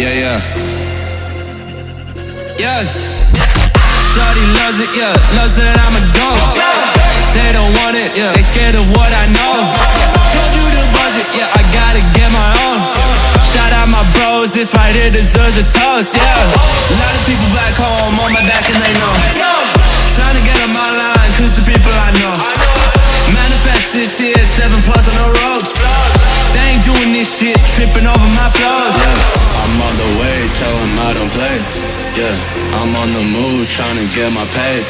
Yeah, yeah. Yeah. Shawty loves it, yeah. Loves that I'm a dog. They don't want it, yeah. They scared of what I know. Told you the budget, yeah. I gotta get my own. Shout out my bros, this right here deserves a toast, yeah. A lot of people back home on my back and they know. Tryna get on my line, cause the people I know. Manifest this here, 7+ on the ropes. They ain't doing this shit, tripping over my flows. Yeah, I'm on the way, tell them I don't play. Yeah, I'm on the move, tryna get my pay.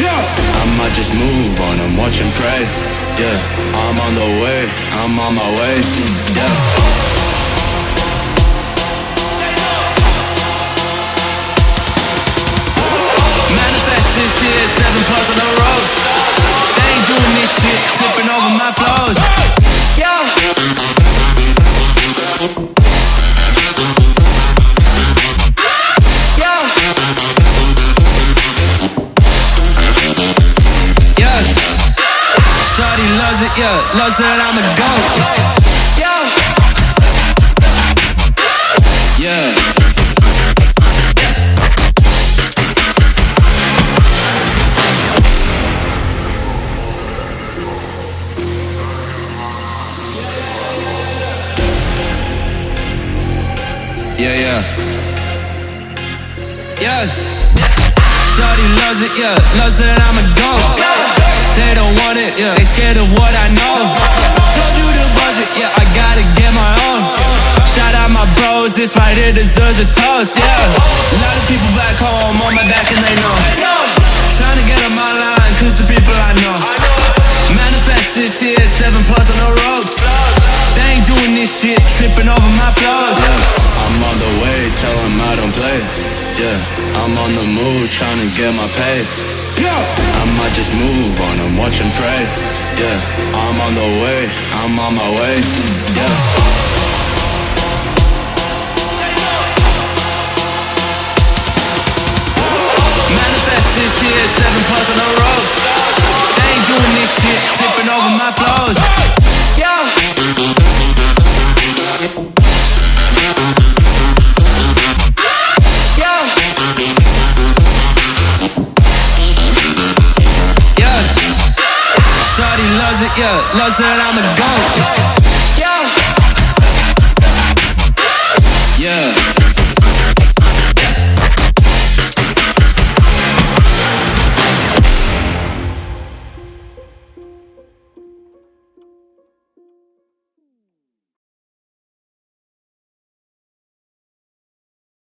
I might just move on them, watch and pray. Yeah, I'm on the way, I'm on my way. Yeah. Manifest this here, 7+ on the ropes. They ain't doing this shit, tripping over my flows. Yeah. Shawty loves it, yeah. Loves that I'm a goat. Yeah. Yeah. Yeah, yeah. Yeah. Shawty loves it, yeah. Loves that I'm a goat. They don't want it, yeah. They scared of what I know. Told you the budget, yeah. I gotta get my own. Shout out my bros, this right here deserves a toast, yeah. A lot of people back home on my back and they know. Tryna get on my line, cause the people I know. Manifest this here, 7+ on the ropes. They ain't doing this shit, tripping over my flows. Yeah, I'm on the way, tell them I don't play. Yeah, I'm on the move, tryna get my pay. I might just move on them, watch and pray. Yeah, I'm on the way, I'm on my way. Yeah. Manifest this here, 7+ on the ropes. They ain't doing this shit, tripping over my flows. Yeah. Shawty loves it, yeah. Loves that I'm a goat.